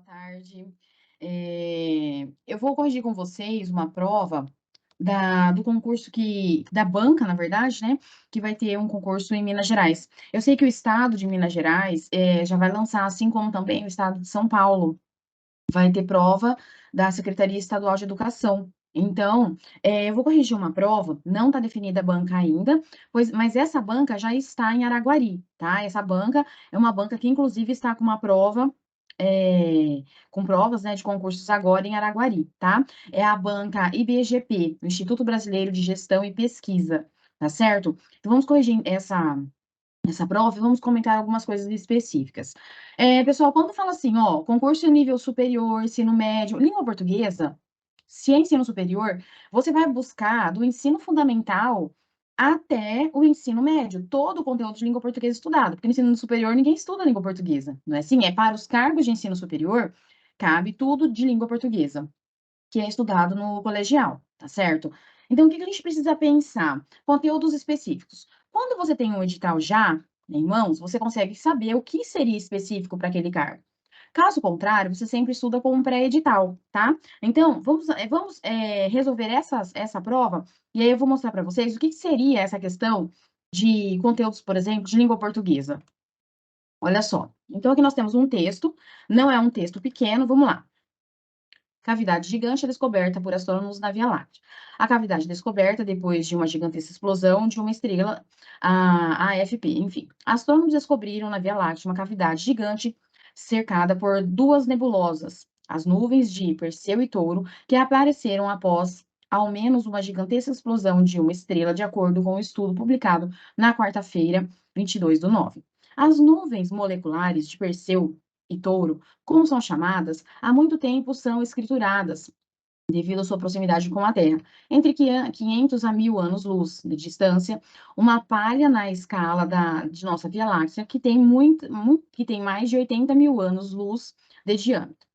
boa tarde. Eu vou corrigir com vocês uma prova do concurso da banca, na verdade, né? Que vai ter um concurso em Minas Gerais. Eu sei que o estado de Minas Gerais já vai lançar, assim como também o estado de São Paulo, vai ter prova da Secretaria Estadual de Educação. Então, eu vou corrigir uma prova, não está definida a banca ainda, mas essa banca já está em Araguari, tá? Essa banca é uma banca que, inclusive, está com uma prova, com provas, né, de concursos agora em Araguari, tá? É a banca IBGP, o Instituto Brasileiro de Gestão e Pesquisa, tá certo? Então, vamos corrigir essa prova e vamos comentar algumas coisas específicas. Pessoal, quando fala assim, ó, concurso em nível superior, ensino médio, língua portuguesa, se é ensino superior, você vai buscar do ensino fundamental até o ensino médio, todo o conteúdo de língua portuguesa estudado, porque no ensino superior ninguém estuda língua portuguesa, não é assim? É para os cargos de ensino superior, cabe tudo de língua portuguesa, que é estudado no colegial, tá certo? Então, o que a gente precisa pensar? Conteúdos específicos. Quando você tem um edital já em mãos, você consegue saber o que seria específico para aquele cargo. Caso contrário, você sempre estuda com um pré-edital, tá? Então, vamos resolver essa prova, e aí eu vou mostrar para vocês o que seria essa questão de conteúdos, por exemplo, de língua portuguesa. Olha só. Então, aqui nós temos um texto, não é um texto pequeno, vamos lá. Cavidade gigante é descoberta por astrônomos na Via Láctea. A cavidade descoberta depois de uma gigantesca explosão de uma estrela, a AFP. Enfim, astrônomos descobriram na Via Láctea uma cavidade gigante cercada por duas nebulosas, as nuvens de Perseu e Touro, que apareceram após ao menos uma gigantesca explosão de uma estrela, de acordo com um estudo publicado na quarta-feira, 22/9. As nuvens moleculares de Perseu e Touro, como são chamadas, há muito tempo são escrituradas, devido à sua proximidade com a Terra. Entre 500 a 1000 anos-luz de distância, uma palha na escala de nossa Via Láctea, que tem mais de 80 mil anos-luz de diâmetro.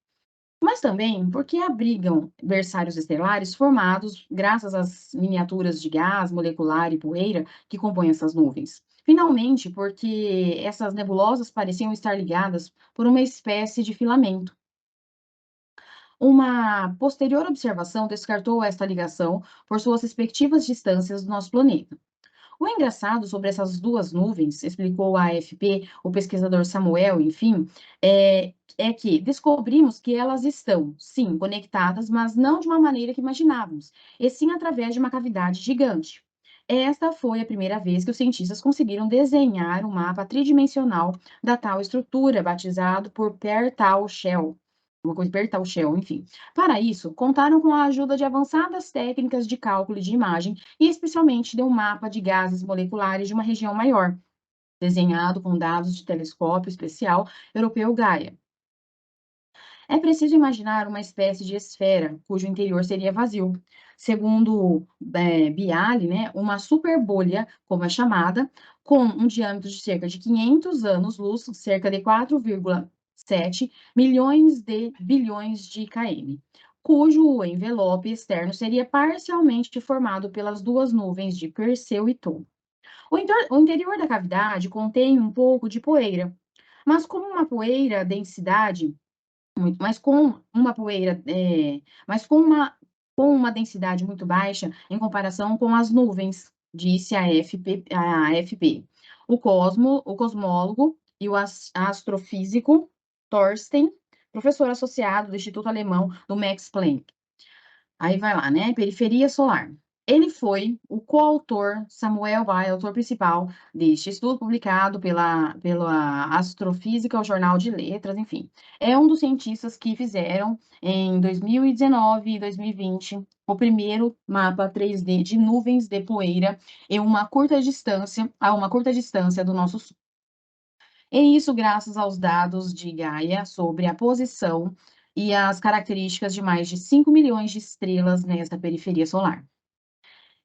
Mas também porque abrigam berçários estelares formados graças às miniaturas de gás, molecular e poeira que compõem essas nuvens. Finalmente, porque essas nebulosas pareciam estar ligadas por uma espécie de filamento. Uma posterior observação descartou esta ligação por suas respectivas distâncias do nosso planeta. O engraçado sobre essas duas nuvens, explicou a AFP, o pesquisador Samuel, enfim, é que descobrimos que elas estão, sim, conectadas, mas não de uma maneira que imaginávamos, e sim através de uma cavidade gigante. Esta foi a primeira vez que os cientistas conseguiram desenhar um mapa tridimensional da tal estrutura, batizado por Pertal Shell. Uma coisa, Pertal Shell, enfim. Para isso, contaram com a ajuda de avançadas técnicas de cálculo de imagem e especialmente de um mapa de gases moleculares de uma região maior, desenhado com dados de telescópio especial europeu Gaia. É preciso imaginar uma espécie de esfera, cujo interior seria vazio. Segundo Bialy, né, uma superbolha, como é chamada, com um diâmetro de cerca de 500 anos-luz, cerca de 4,7 milhões de bilhões de km, cujo envelope externo seria parcialmente formado pelas duas nuvens de Perseu e Touro. O interior da cavidade contém um pouco de poeira, mas como uma poeira densidade muito, mas com uma densidade muito baixa em comparação com as nuvens, disse a AFP. O cosmólogo e o astrofísico Thorsten, professor associado do Instituto Alemão do Max Planck. Aí vai lá, né? Periferia solar. Ele foi o coautor, Samuel Bay, autor principal deste estudo publicado pela Astrofísica, o Jornal de Letras, enfim. É um dos cientistas que fizeram, em 2019 e 2020, o primeiro mapa 3D de nuvens de poeira a uma curta distância do nosso Sol. E isso graças aos dados de Gaia sobre a posição e as características de mais de 5 milhões de estrelas nesta periferia solar.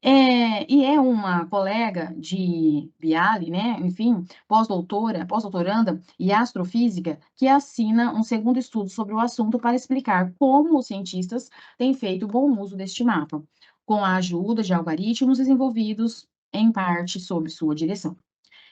E é uma colega de Bialy, né, enfim, pós-doutoranda e astrofísica, que assina um segundo estudo sobre o assunto para explicar como os cientistas têm feito bom uso deste mapa, com a ajuda de algoritmos desenvolvidos, em parte, sob sua direção.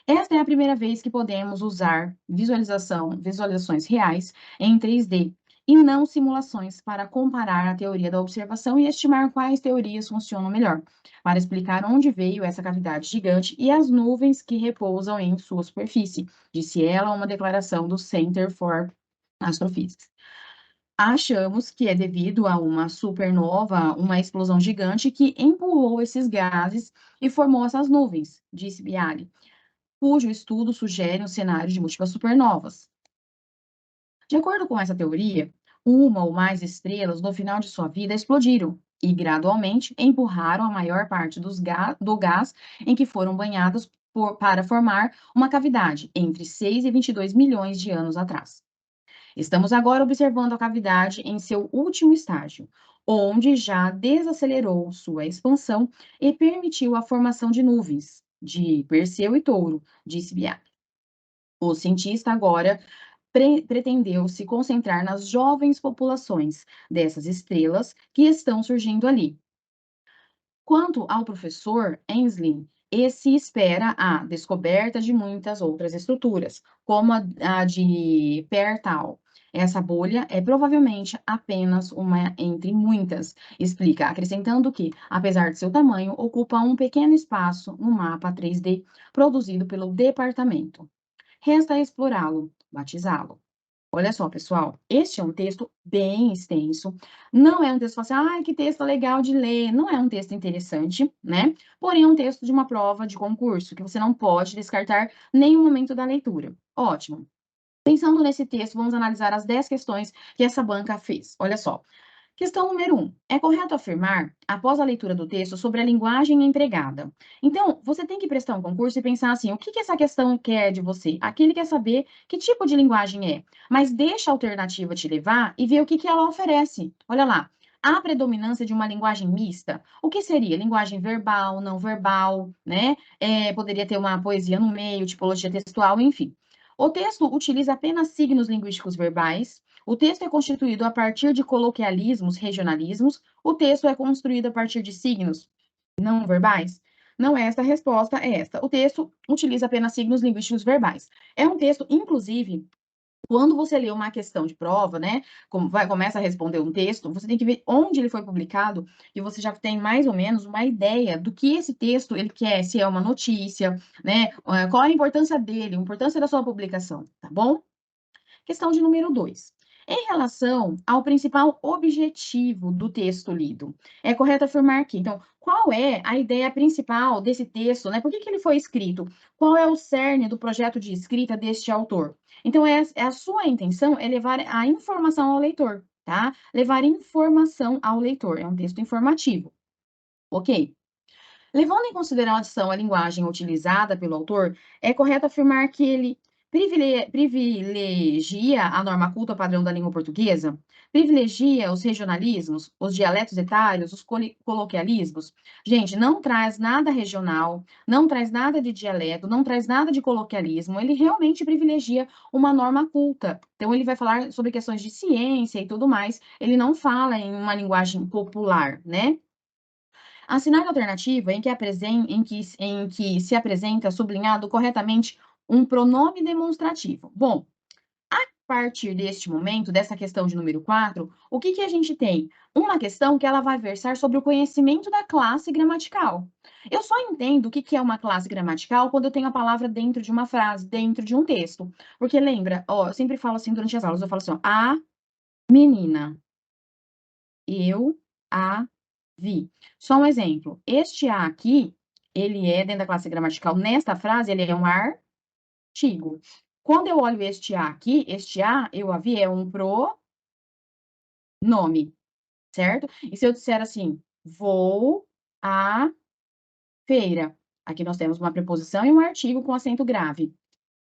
Esta é a primeira vez que podemos usar visualizações reais em 3D e não simulações para comparar a teoria da observação e estimar quais teorias funcionam melhor, para explicar onde veio essa cavidade gigante e as nuvens que repousam em sua superfície, disse ela a uma declaração do Center for Astrophysics. Achamos que é devido a uma supernova, uma explosão gigante que empurrou esses gases e formou essas nuvens, disse Bialy, cujo estudo sugere um cenário de múltiplas supernovas. De acordo com essa teoria, uma ou mais estrelas no final de sua vida explodiram e gradualmente empurraram a maior parte do gás em que foram banhadas para formar uma cavidade entre 6 e 22 milhões de anos atrás. Estamos agora observando a cavidade em seu último estágio, onde já desacelerou sua expansão e permitiu a formação de nuvens, de Perseu e Touro, disse Biak. O cientista agora pretendeu se concentrar nas jovens populações dessas estrelas que estão surgindo ali. Quanto ao professor Ainsley, esse espera a descoberta de muitas outras estruturas, como a de Pertal. Essa bolha é provavelmente apenas uma entre muitas, explica, acrescentando que, apesar de seu tamanho, ocupa um pequeno espaço no mapa 3D produzido pelo departamento. Resta explorá-lo, batizá-lo. Olha só, pessoal, este é um texto bem extenso. Não é um texto assim, ah, que texto legal de ler. Não é um texto interessante, né? Porém, é um texto de uma prova de concurso que você não pode descartar nenhum momento da leitura. Ótimo. Pensando nesse texto, vamos analisar as 10 questões que essa banca fez. Olha só. Questão número 1. É correto afirmar, após a leitura do texto, sobre a linguagem empregada. Então, você tem que prestar um concurso e pensar assim, o que essa questão quer de você? Aqui ele quer saber que tipo de linguagem é, mas deixa a alternativa te levar e ver o que ela oferece. Olha lá, a predominância de uma linguagem mista. O que seria? Linguagem verbal, não verbal, né? Poderia ter uma poesia no meio, tipologia textual, enfim. O texto utiliza apenas signos linguísticos verbais. O texto é constituído a partir de coloquialismos, regionalismos. O texto é construído a partir de signos não verbais. Não é esta a resposta, é esta. O texto utiliza apenas signos linguísticos verbais. É um texto, inclusive, quando você lê uma questão de prova, né, começa a responder um texto, você tem que ver onde ele foi publicado e você já tem mais ou menos uma ideia do que esse texto ele quer, se é uma notícia, né, qual a importância dele, a importância da sua publicação, tá bom? Questão de número 2. Em relação ao principal objetivo do texto lido, é correto afirmar que, então, qual é a ideia principal desse texto, né? Por que ele foi escrito? Qual é o cerne do projeto de escrita deste autor? Então, a sua intenção é levar a informação ao leitor, tá? Levar informação ao leitor, é um texto informativo, ok? Levando em consideração a linguagem utilizada pelo autor, é correto afirmar que ele privilegia a norma culta padrão da língua portuguesa? Privilegia os regionalismos, os dialetos etários, os coloquialismos? Gente, não traz nada regional, não traz nada de dialeto, não traz nada de coloquialismo. Ele realmente privilegia uma norma culta. Então, ele vai falar sobre questões de ciência e tudo mais. Ele não fala em uma linguagem popular, né? Assinar a alternativa em que se apresenta sublinhado corretamente um pronome demonstrativo. Bom, a partir deste momento, dessa questão de número 4, o que a gente tem? Uma questão que ela vai versar sobre o conhecimento da classe gramatical. Eu só entendo o que é uma classe gramatical quando eu tenho a palavra dentro de uma frase, dentro de um texto. Porque lembra, ó, eu sempre falo assim durante as aulas, eu falo assim, ó, a menina, eu, a vi. Só um exemplo. Este a aqui, ele é, dentro da classe gramatical, nesta frase, ele é um artigo. Quando eu olho este a aqui, este a, eu a vi, é um pronome, certo? E se eu disser assim, vou à feira? Aqui nós temos uma preposição e um artigo com acento grave.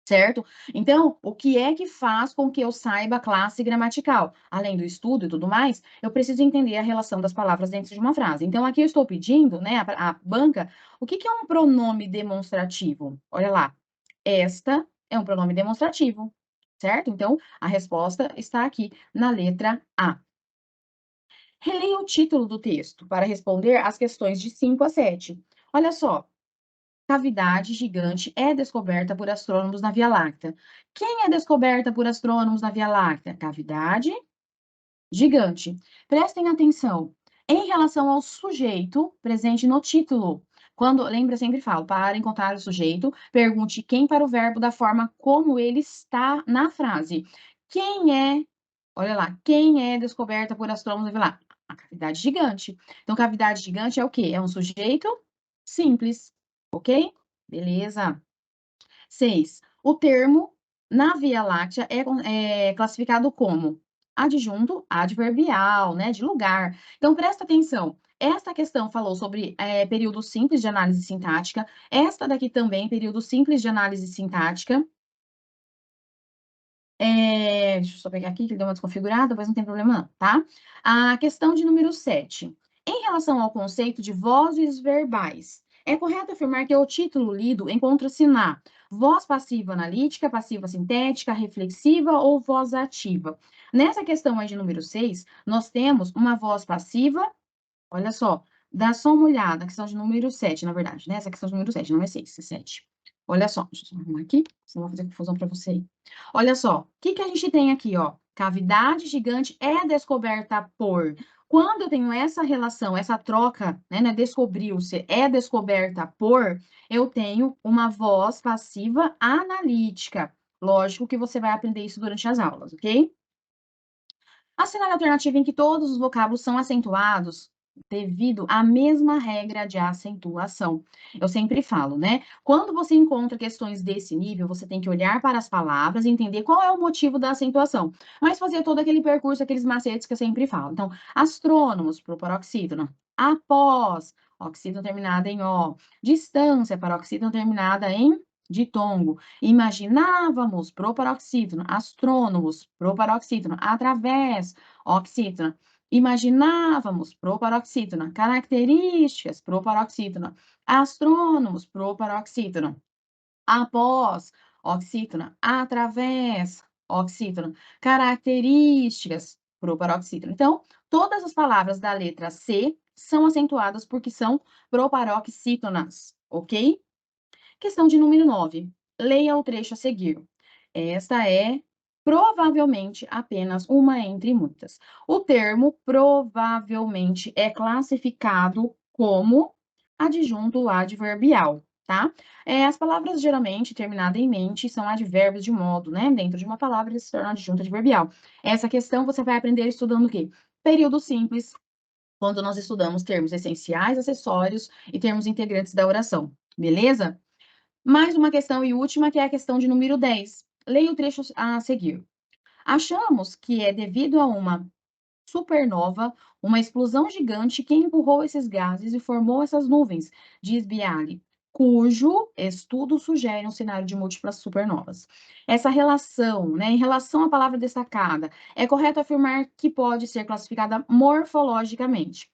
Certo? Então, o que é que faz com que eu saiba a classe gramatical? Além do estudo e tudo mais, eu preciso entender a relação das palavras dentro de uma frase. Então, aqui eu estou pedindo, né, a banca, o que é um pronome demonstrativo? Olha lá, esta é um pronome demonstrativo, certo? Então, a resposta está aqui na letra A. Releia o título do texto para responder às questões de 5 a 7. Olha só, cavidade gigante é descoberta por astrônomos na Via Láctea. Quem é descoberta por astrônomos na Via Láctea? Cavidade gigante. Prestem atenção. Em relação ao sujeito presente no título, quando, lembra, sempre falo, para encontrar o sujeito, pergunte quem para o verbo da forma como ele está na frase. Quem é, olha lá, quem é descoberta por astrônomos? Vai lá, a cavidade gigante. Então, cavidade gigante é o quê? É um sujeito simples, ok? Beleza. 6. O termo na Via Láctea é classificado como adjunto adverbial, né, de lugar. Então, presta atenção. Esta questão falou sobre período simples de análise sintática. Esta daqui também, período simples de análise sintática. Deixa eu só pegar aqui, que ele deu uma desconfigurada, mas não tem problema não, tá? A questão de número 7. Em relação ao conceito de vozes verbais, é correto afirmar que o título lido encontra-se na voz passiva analítica, passiva sintética, reflexiva ou voz ativa. Nessa questão aí de número 6, nós temos uma voz passiva, olha só, dá só uma olhada, questão de número 7, na verdade, né? Essa questão de número 7, não é 6, é 7. Olha só, deixa eu só arrumar aqui, senão vou fazer confusão para você aí. Olha só, o que que a gente tem aqui, ó? Cavidade gigante é descoberta por. Quando eu tenho essa relação, essa troca, né, descobriu-se, é descoberta por, eu tenho uma voz passiva analítica. Lógico que você vai aprender isso durante as aulas, ok? A cenário alternativa em que todos os vocábulos são acentuados devido à mesma regra de acentuação. Eu sempre falo, né? Quando você encontra questões desse nível, você tem que olhar para as palavras e entender qual é o motivo da acentuação. Mas fazer todo aquele percurso, aqueles macetes que eu sempre falo. Então, astrônomos, para o paroxítono. Após, oxítono terminada em O. Distância, paroxítono terminada em ditongo. Imaginávamos proparoxítono, astrônomos, proparoxítono, através, oxítono. Imaginávamos proparoxítono, características, proparoxítono, astrônomos, proparoxítono, após, oxítono, através, oxítono, características, proparoxítono. Então, todas as palavras da letra C são acentuadas porque são proparoxítonas, ok? Questão de número 9. Leia o trecho a seguir. Esta é provavelmente apenas uma entre muitas. O termo provavelmente é classificado como adjunto adverbial, tá? As palavras geralmente terminadas em mente são advérbios de modo, né? Dentro de uma palavra, eles se tornam adjunto adverbial. Essa questão você vai aprender estudando o quê? Período simples, quando nós estudamos termos essenciais, acessórios e termos integrantes da oração, beleza? Mais uma questão e última, que é a questão de número 10. Leia o trecho a seguir. Achamos que é devido a uma supernova, uma explosão gigante que empurrou esses gases e formou essas nuvens, diz Bialy, cujo estudo sugere um cenário de múltiplas supernovas. Essa relação, né, em relação à palavra destacada, é correto afirmar que pode ser classificada morfologicamente.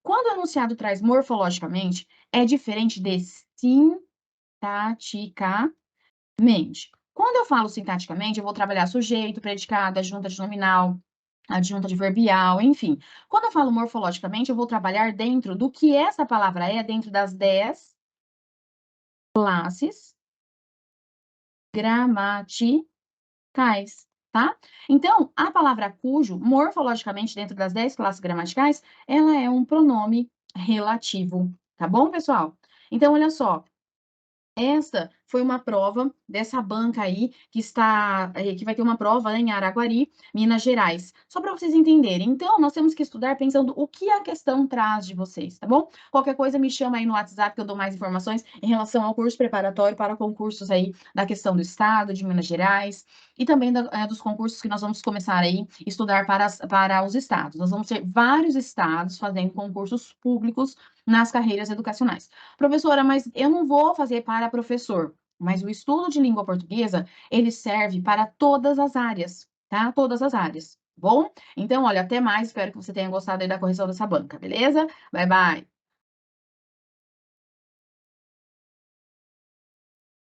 Quando o enunciado traz morfologicamente, é diferente de sintaticamente. Quando eu falo sintaticamente, eu vou trabalhar sujeito, predicado, adjunta de nominal, adjunta de verbial, enfim. Quando eu falo morfologicamente, eu vou trabalhar dentro do que essa palavra é, dentro das 10 classes gramaticais, tá? Então, a palavra cujo, morfologicamente, dentro das 10 classes gramaticais, ela é um pronome relativo, tá bom, pessoal? Então, olha só, essa foi uma prova dessa banca aí, que vai ter uma prova, né, em Araguari, Minas Gerais. Só para vocês entenderem. Então, nós temos que estudar pensando o que a questão traz de vocês, tá bom? Qualquer coisa, me chama aí no WhatsApp que eu dou mais informações em relação ao curso preparatório para concursos aí da questão do Estado, de Minas Gerais, e também dos concursos que nós vamos começar aí, estudar para os estados. Nós vamos ter vários estados fazendo concursos públicos nas carreiras educacionais. Professora, mas eu não vou fazer para professor. Mas o estudo de língua portuguesa, ele serve para todas as áreas, tá? Todas as áreas. Bom? Então, olha, até mais. Espero que você tenha gostado aí da correção dessa banca, beleza? Bye, bye.